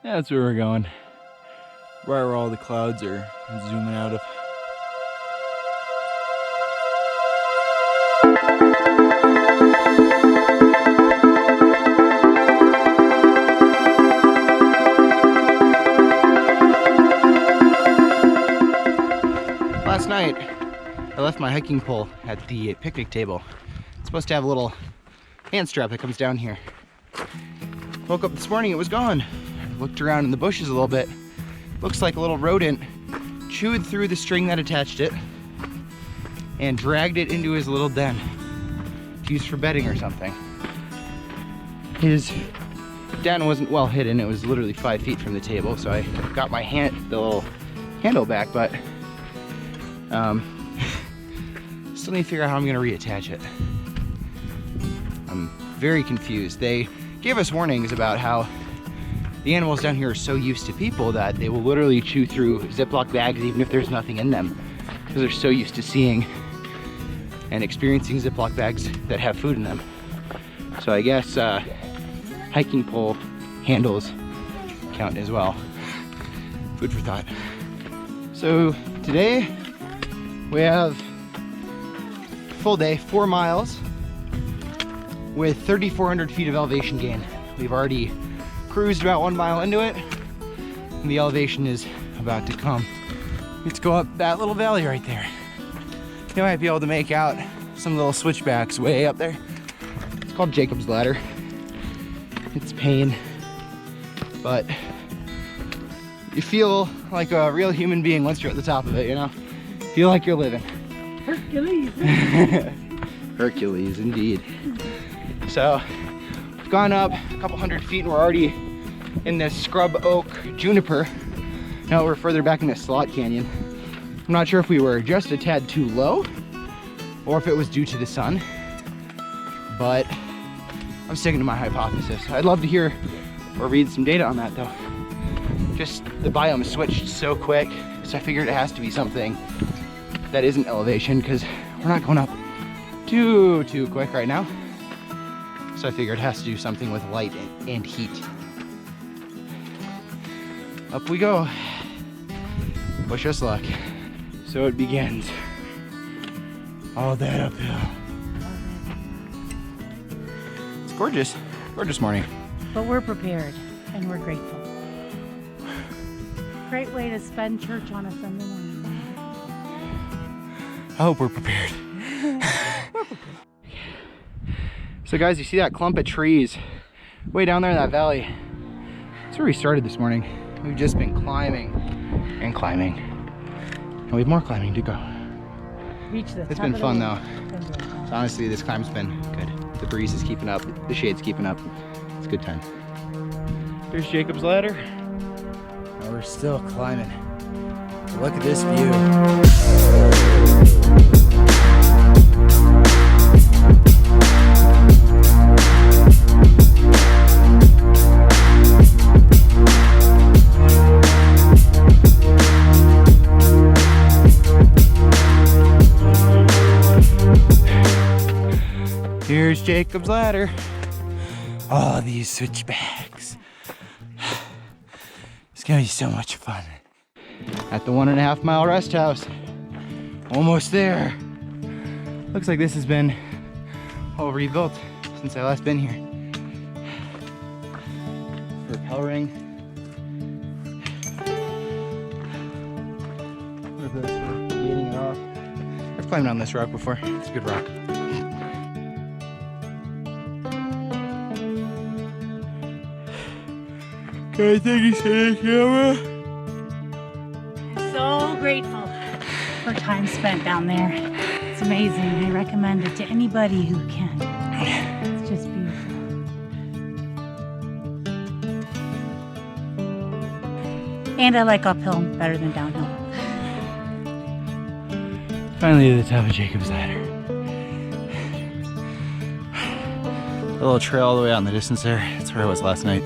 That's where we're going. Right where all the clouds are zooming out of. Last night, I left my hiking pole at the picnic table. It's supposed to have a little hand strap that comes down here. Woke up this morning, it was gone. I looked around in the bushes a little bit. Looks like a little rodent chewed through the string that attached it and dragged it into his little den to use for bedding or something. His den wasn't well hidden. It was literally 5 feet from the table, so I got my the little handle back, but still need to figure out how I'm gonna reattach it. I'm very confused. They gave us warnings about how the animals down here are so used to people that they will literally chew through Ziploc bags even if there's nothing in them, because they're so used to seeing and experiencing Ziploc bags that have food in them. So I guess hiking pole handles count as well. Food for thought. So today we have a full day, 4 miles with 3,400 feet of elevation gain. We've already cruised about 1 mile into it, and the elevation is about to come. Let's go up that little valley right there. You might be able to make out some little switchbacks way up there. It's called Jacob's Ladder. It's pain, but you feel like a real human being once you're at the top of it, you know? Feel like you're living. Hercules. Hercules, indeed. So, we've gone up a couple hundred feet and we're already in this scrub oak juniper. Now we're further back in the slot canyon. I'm not sure if we were just a tad too low or if it was due to the sun, but I'm sticking to my hypothesis. I'd love to hear or read some data on that though. Just the biome switched so quick, so I figured it has to be something that isn't elevation, because we're not going up too quick right now. So I figured it has to do something with light and heat. Up we go. Wish us luck. So it begins. All that uphill. It's gorgeous. Gorgeous morning. But we're prepared and we're grateful. Great way to spend church on a Sunday morning. I hope we're prepared. So guys, you see that clump of trees way down there in that valley? That's where we started this morning. We've just been climbing and climbing. And we have more climbing to go. It's been fun though. Honestly, this climb's been good. The breeze is keeping up, the shade's keeping up. It's a good time. There's Jacob's Ladder. And we're still climbing. Look at this view. Here's Jacob's Ladder. Oh, these switchbacks. It's gonna be so much fun. At the 1.5 mile rest house. Almost there. Looks like this has been all rebuilt since I last been here. Rappel ring. Look at this, we're gating it off. I've climbed on this rock before. It's a good rock. Okay, thank you for the camera. So grateful for time spent down there. It's amazing. I recommend it to anybody who can. It's just beautiful. And I like uphill better than downhill. Finally to the top of Jacob's Ladder. A little trail all the way out in the distance there. That's where I was last night.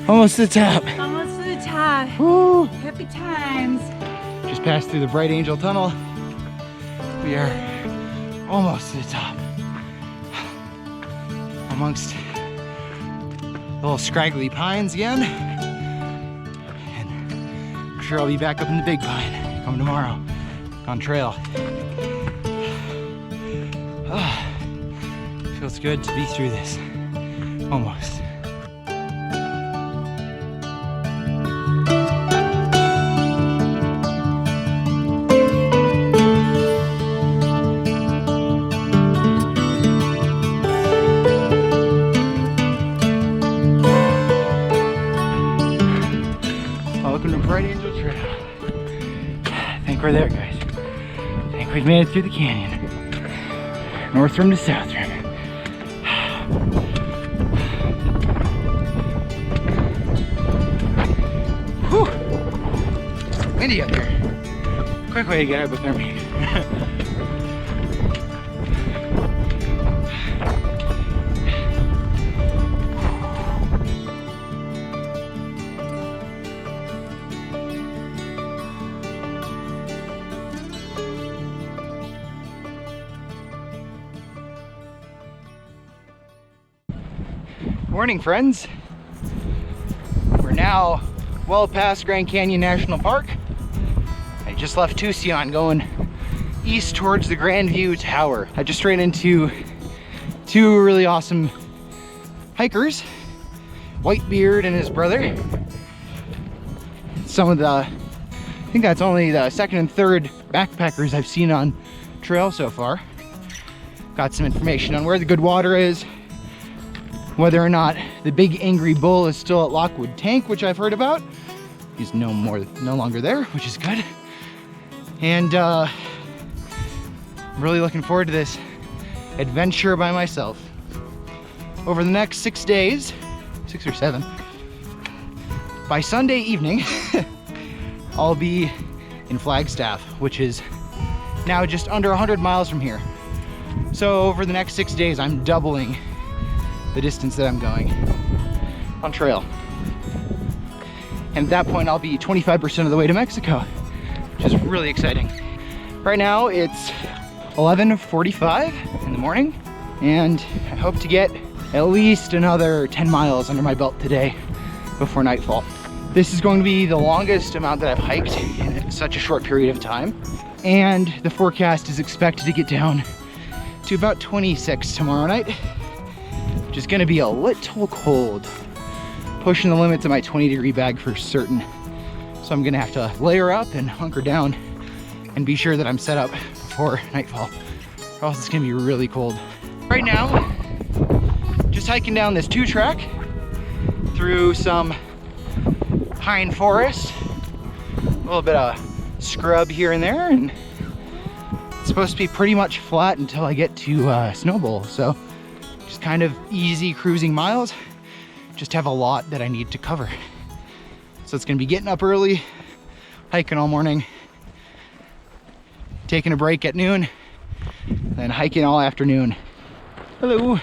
Almost to the top. Almost to the top. Woo! Happy times. Just passed through the Bright Angel Tunnel. We are almost to the top. Amongst little scraggly pines again. And I'm sure I'll be back up in the big pine come tomorrow on trail. Feels good to be through this. Almost. Welcome to Bright Angel Trail. I think we're there, guys. I think we've made it through the canyon. North rim to south rim. Whew! Windy up here. Quick way to get hypothermia. Morning, friends. We're now well past Grand Canyon National Park. I just left Tucson going east towards the Grand View Tower. I just ran into two really awesome hikers, Whitebeard and his brother. Some of the, I think that's only the second and third backpackers I've seen on trail so far. Got some information on where the good water is, whether or not the big angry bull is still at Lockwood Tank, which I've heard about. He's no longer there, which is good. And I'm really looking forward to this adventure by myself. Over the next 6 days, 6 or 7, by Sunday evening, I'll be in Flagstaff, which is now just under 100 miles from here. So over the next 6 days, I'm doubling the distance that I'm going on trail. And at that point, I'll be 25% of the way to Mexico, which is really exciting. Right now, it's 11:45 in the morning, and I hope to get at least another 10 miles under my belt today before nightfall. This is going to be the longest amount that I've hiked in such a short period of time, and the forecast is expected to get down to about 26 tomorrow night, which is gonna be a little cold. Pushing the limits of my 20-degree bag for certain. So I'm gonna have to layer up and hunker down and be sure that I'm set up before nightfall, or else it's gonna be really cold. Right now, just hiking down this 2-track through some pine forest, a little bit of scrub here and there, and it's supposed to be pretty much flat until I get to Snowbowl. So just kind of easy cruising miles, just have a lot that I need to cover. So it's gonna be getting up early, hiking all morning, taking a break at noon, then hiking all afternoon. Hello.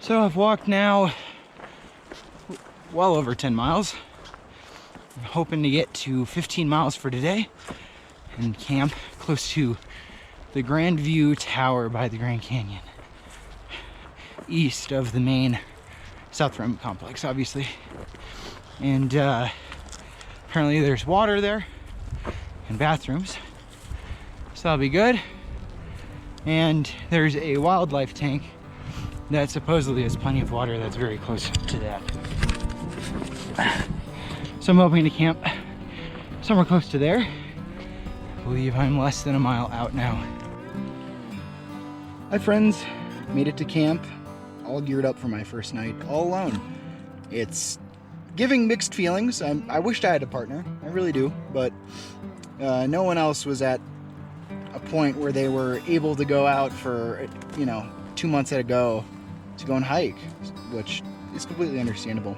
So I've walked now well over 10 miles. I'm hoping to get to 15 miles for today and camp close to the Grand View Tower by the Grand Canyon, east of the main South Rim complex, obviously. And apparently there's water there and bathrooms, so that'll be good. And there's a wildlife tank that supposedly has plenty of water that's very close to that. So I'm hoping to camp somewhere close to there. I believe I'm less than a mile out now. Hi friends, made it to camp, all geared up for my first night, all alone. It's giving mixed feelings. I wished I had a partner, I really do, but no one else was at a point where they were able to go out for, 2 months at a go to go and hike, which is completely understandable.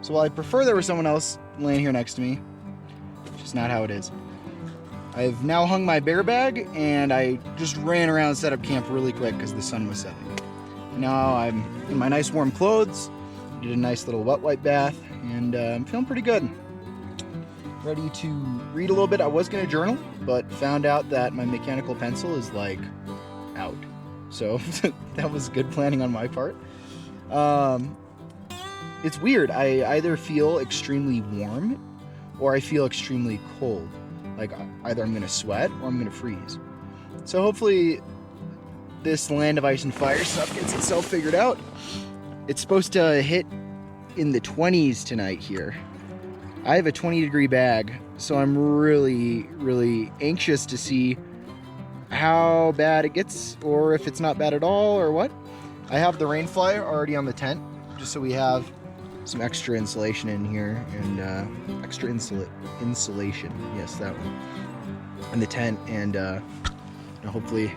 So while I prefer there was someone else laying here next to me, it's just not how it is. I've now hung my bear bag, and I just ran around and set up camp really quick because the sun was setting. Now I'm in my nice warm clothes, did a nice little wet wipe bath, and I'm feeling pretty good. Ready to read a little bit. I was going to journal, but found out that my mechanical pencil is like out. So that was good planning on my part. it's weird. I either feel extremely warm or I feel extremely cold. Like either I'm gonna sweat or I'm gonna freeze. So hopefully this land of ice and fire stuff gets itself figured out. It's supposed to hit in the 20s tonight here. I have a 20-degree bag, so I'm really anxious to see how bad it gets, or if it's not bad at all, or what. I have the rain fly already on the tent, just so we have some extra insulation in here, and extra insulation, yes, that one, in the tent, and hopefully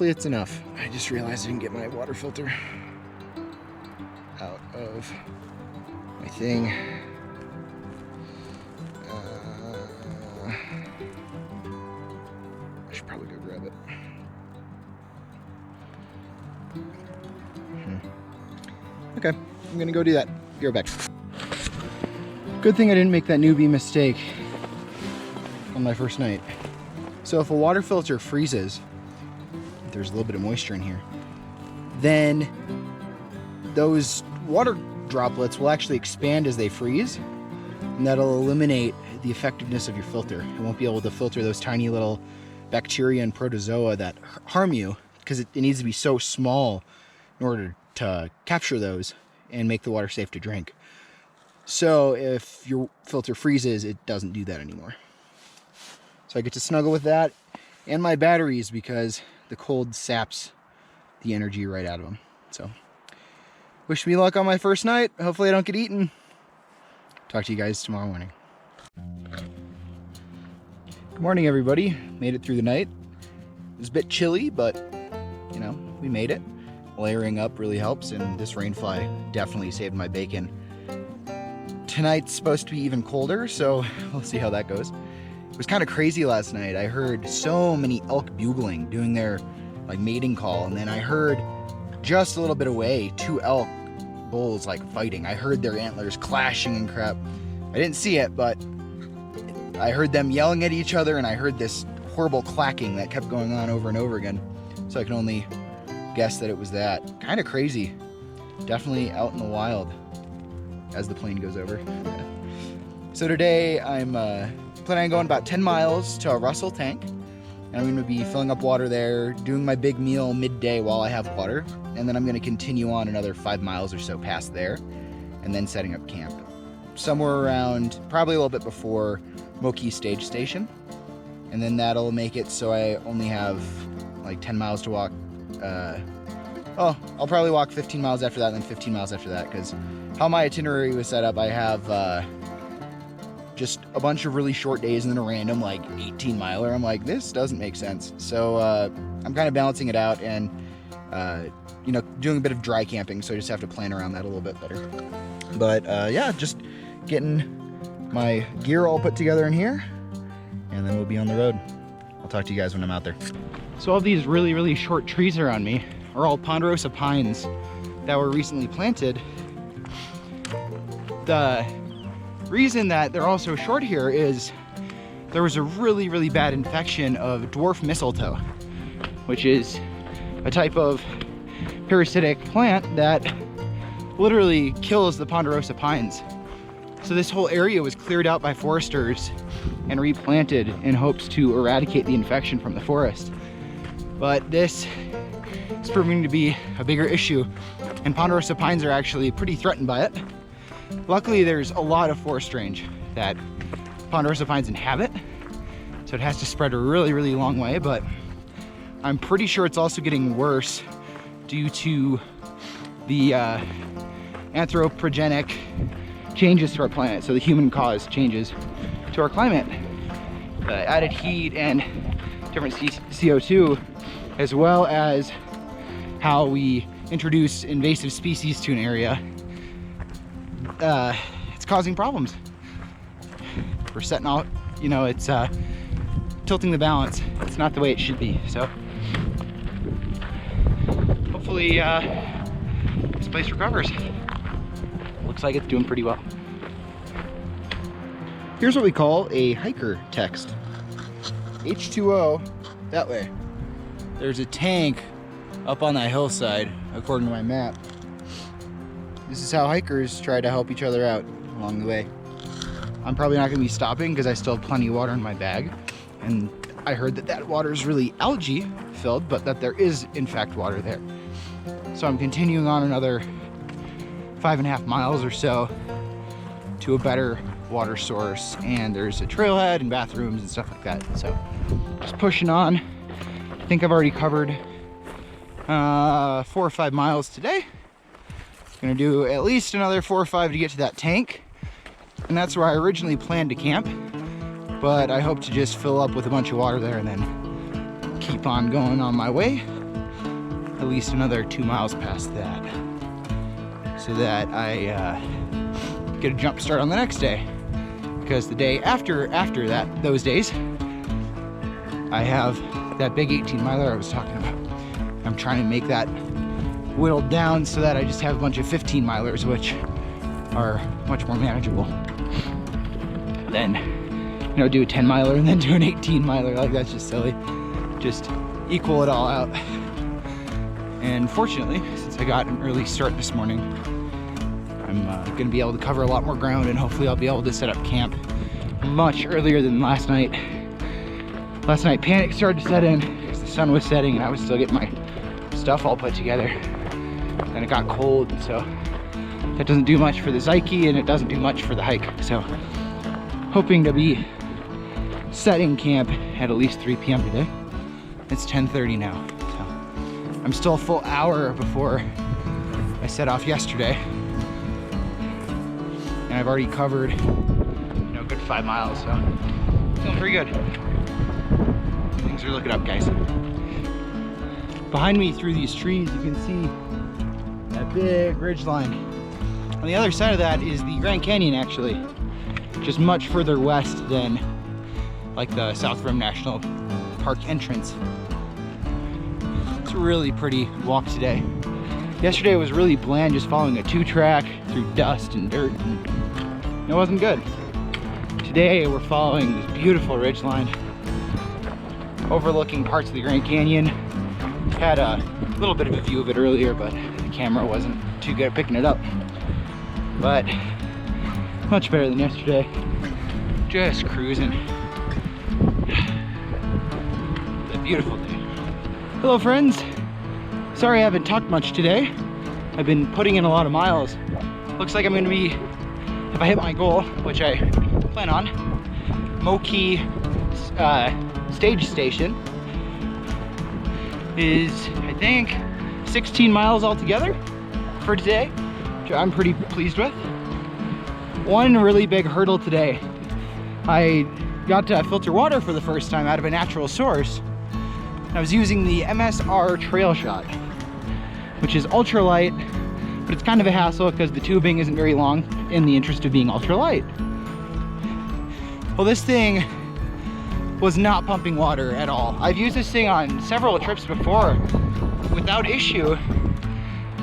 it's enough. I just realized I didn't get my water filter out of my thing. I should probably go grab it. Okay, I'm gonna go do that. Be right back. Good thing I didn't make that newbie mistake on my first night. So if a water filter freezes, there's a little bit of moisture in here, then those water droplets will actually expand as they freeze, and that'll eliminate the effectiveness of your filter. It won't be able to filter those tiny little bacteria and protozoa that harm you, because it needs to be so small in order to capture those and make the water safe to drink. So if your filter freezes, it doesn't do that anymore. So I get to snuggle with that and my batteries, because the cold saps the energy right out of them. So wish me luck on my first night. Hopefully I don't get eaten. Talk to you guys tomorrow morning. Good morning, everybody. Made it through the night. It was a bit chilly, but you know, we made it. Layering up really helps, and this rainfly definitely saved my bacon. Tonight's supposed to be even colder, so we'll see how that goes. It was kind of crazy last night. I heard so many elk bugling, doing their like mating call, and then I heard just a little bit away 2 elk bulls like fighting. I heard their antlers clashing and crap. I didn't see it, but I heard them yelling at each other, and I heard this horrible clacking that kept going on over and over again. So I can only guess that it was that. Kind of crazy. Definitely out in the wild as the plane goes over. So today I'm planning on going about 10 miles to a Russell tank, and I'm going to be filling up water there, doing my big meal midday while I have water, and then I'm going to continue on another 5 miles or so past there, and then setting up camp somewhere around, probably a little bit before Moqui stage station, and then that'll make it so I only have like 10 miles to walk. I'll probably walk 15 miles after that, and then 15 miles after that, because how my itinerary was set up, I have just a bunch of really short days and then a random like 18 miler. I'm like, this doesn't make sense. So I'm kind of balancing it out, and you know, doing a bit of dry camping, so I just have to plan around that a little bit better. But yeah, just getting my gear all put together in here, and then we'll be on the road. I'll talk to you guys when I'm out there. So all these really short trees around me are all ponderosa pines that were recently planted. The reason that they're all so short here is there was a really bad infection of dwarf mistletoe, which is a type of parasitic plant that literally kills the ponderosa pines. So this whole area was cleared out by foresters and replanted in hopes to eradicate the infection from the forest. But this is proving to be a bigger issue, and ponderosa pines are actually pretty threatened by it. Luckily, there's a lot of forest range that ponderosa pines inhabit, so it has to spread a really long way, but I'm pretty sure it's also getting worse due to the anthropogenic changes to our planet, so the human-caused changes to our climate. Added heat and different CO2, as well as how we introduce invasive species to an area. It's causing problems. We're setting out, you know, it's tilting the balance. It's not the way it should be. So hopefully this place recovers. Looks like it's doing pretty well. Here's what we call a hiker text. H2O, that way. There's a tank up on that hillside, according to my map. This is how hikers try to help each other out along the way. I'm probably not gonna be stopping because I still have plenty of water in my bag. And I heard that that water is really algae filled, but that there is in fact water there. So I'm continuing on another 5.5 miles or so to a better water source, and there's a trailhead and bathrooms and stuff like that. So just pushing on. I think I've already covered 4 or 5 miles today. Gonna do at least another 4 or 5 to get to that tank, and that's where I originally planned to camp, but I hope to just fill up with a bunch of water there and then keep on going on my way at least another 2 miles past that, so that I get a jump start on the next day, because the day after that, those days, I have that big 18 miler I was talking about. I'm trying to make that whittled down so that I just have a bunch of 15 milers, which are much more manageable than, you know, do a 10 miler and then do an 18 miler. Like, that's just silly. Just equal it all out. And fortunately, since I got an early start this morning, I'm gonna be able to cover a lot more ground, and hopefully I'll be able to set up camp much earlier than last night. Last night panic started to set in because the sun was setting and I was still getting my stuff all put together. Then it got cold, and so that doesn't do much for the Psyche, and it doesn't do much for the hike. So hoping to be setting camp at least 3 p.m. today. It's 10:30 now, so I'm still a full hour before I set off yesterday, and I've already covered, you know, a good 5 miles, so feeling pretty good. Things are looking up, guys. Behind me through these trees, you can see that big ridge line. On the other side of that is the Grand Canyon, actually, just much further west than like the South Rim National Park entrance. It's a really pretty walk today. Yesterday was really bland, just following a 2-track through dust and dirt, and it wasn't good. Today we're following this beautiful ridge line overlooking parts of the Grand Canyon. Had a little bit of a view of it earlier, but the camera wasn't too good at picking it up. But much better than yesterday. Just cruising. It's a beautiful day. Hello, friends. Sorry I haven't talked much today. I've been putting in a lot of miles. Looks like I'm gonna be, if I hit my goal, which I plan on, Moqui stage station is, I think, 16 miles altogether for today, which I'm pretty pleased with. One really big hurdle today. I got to filter water for the first time out of a natural source. I was using the MSR Trail Shot, which is ultralight, but it's kind of a hassle because the tubing isn't very long in the interest of being ultralight. Well, this thing was not pumping water at all. I've used this thing on several trips before without issue,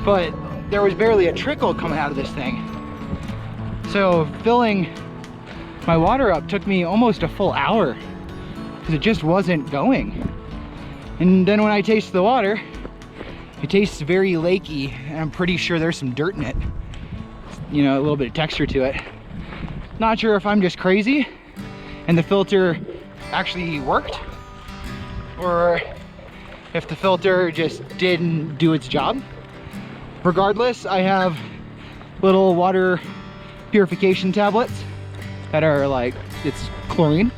but there was barely a trickle coming out of this thing. So filling my water up took me almost a full hour because it just wasn't going. And then when I taste the water, it tastes very lakey, and I'm pretty sure there's some dirt in it. You know, a little bit of texture to it. Not sure if I'm just crazy and the filter actually worked, or if the filter just didn't do its job. Regardless, I have little water purification tablets that are like, it's chlorine.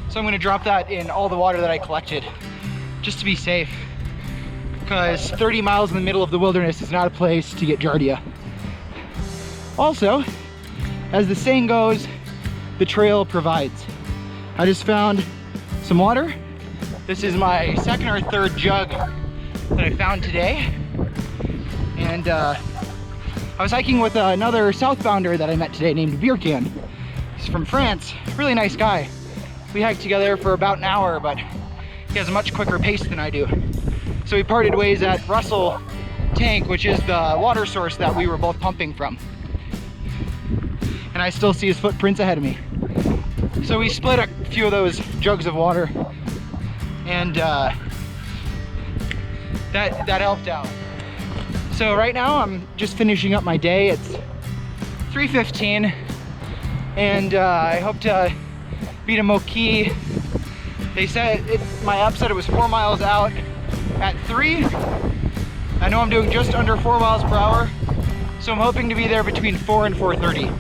So I'm gonna drop that in all the water that I collected just to be safe, because 30 miles in the middle of the wilderness is not a place to get giardia. Also, as the saying goes, the trail provides. I just found some water. This is my second or third jug that I found today. And I was hiking with another southbounder that I met today named Beer Can. He's from France, really nice guy. We hiked together for about an hour, but he has a much quicker pace than I do. So we parted ways at Russell Tank, which is the water source that we were both pumping from. And I still see his footprints ahead of me. So we split a few of those jugs of water, and that helped out. So right now I'm just finishing up my day. It's 3:15 and I hope to beat a Moqui. They said, my app said it was 4 miles out at 3. I know I'm doing just under 4 miles per hour, so I'm hoping to be there between 4 and 4:30.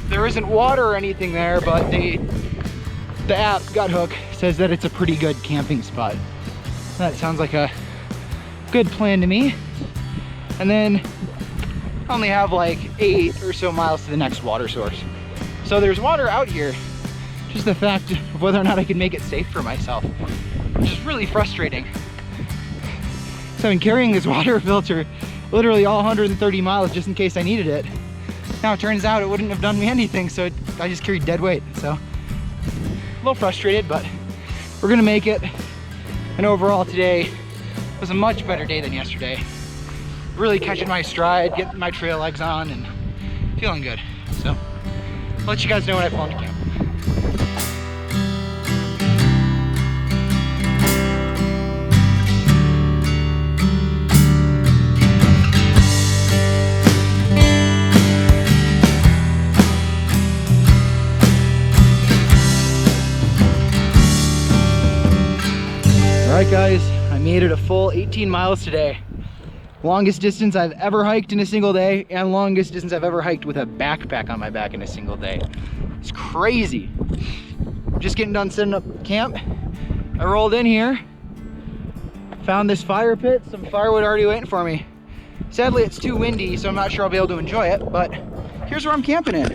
There isn't water or anything there, but the app, Guthook, says that it's a pretty good camping spot. That sounds like a good plan to me. And then I only have like 8 or so miles to the next water source. So there's water out here. Just the fact of whether or not I can make it safe for myself, which is really frustrating. So I've been carrying this water filter literally all 130 miles just in case I needed it. Now it turns out it wouldn't have done me anything, so I just carried dead weight. So a little frustrated, but we're gonna make it. And overall today was a much better day than yesterday. Really catching my stride, getting my trail legs on, and feeling good. So I'll let you guys know when I've flown to camp. All right guys, I made it a full 18 miles today. Longest distance I've ever hiked in a single day, and longest distance I've ever hiked with a backpack on my back in a single day. It's crazy. Just getting done setting up camp. I rolled in here, found this fire pit, some firewood already waiting for me. Sadly, it's too windy, so I'm not sure I'll be able to enjoy it, but here's where I'm camping in.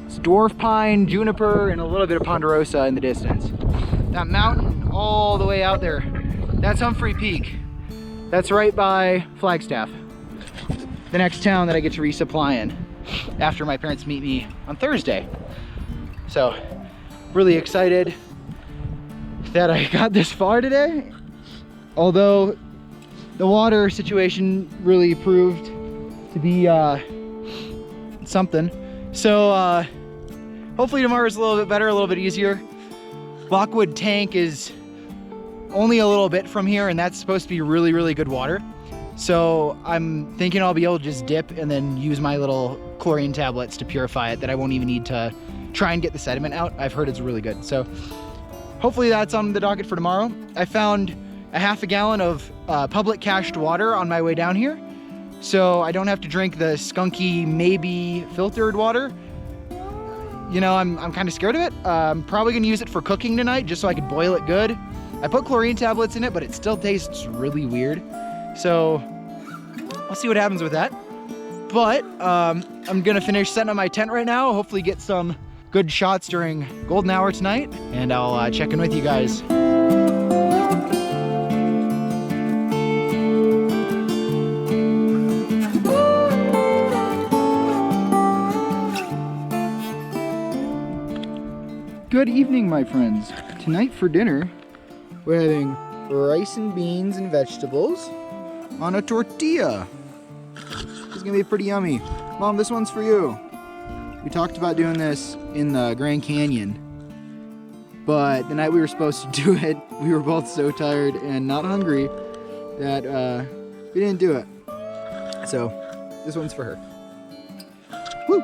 It's dwarf pine, juniper, and a little bit of ponderosa in the distance. That mountain all the way out there, that's Humphrey Peak. That's right by Flagstaff, the next town that I get to resupply in after my parents meet me on Thursday. So really excited that I got this far today, although the water situation really proved to be something. So hopefully tomorrow's a little bit better, a little bit easier. Lockwood Tank is only a little bit from here, and that's supposed to be really, really good water. So I'm thinking I'll be able to just dip and then use my little chlorine tablets to purify it, that I won't even need to try and get the sediment out. I've heard it's really good. So hopefully that's on the docket for tomorrow. I found a half a gallon of public cached water on my way down here, so I don't have to drink the skunky, maybe filtered water. You know, I'm kind of scared of it. I'm probably gonna use it for cooking tonight just so I can boil it good. I put chlorine tablets in it, but it still tastes really weird. So I'll see what happens with that. But I'm gonna finish setting up my tent right now, hopefully get some good shots during golden hour tonight, and I'll check in with you guys. Good evening, my friends. Tonight for dinner, we're having rice and beans and vegetables on a tortilla. It's gonna be pretty yummy. Mom, this one's for you. We talked about doing this in the Grand Canyon, but the night we were supposed to do it, we were both so tired and not hungry that we didn't do it. So this one's for her. Woo!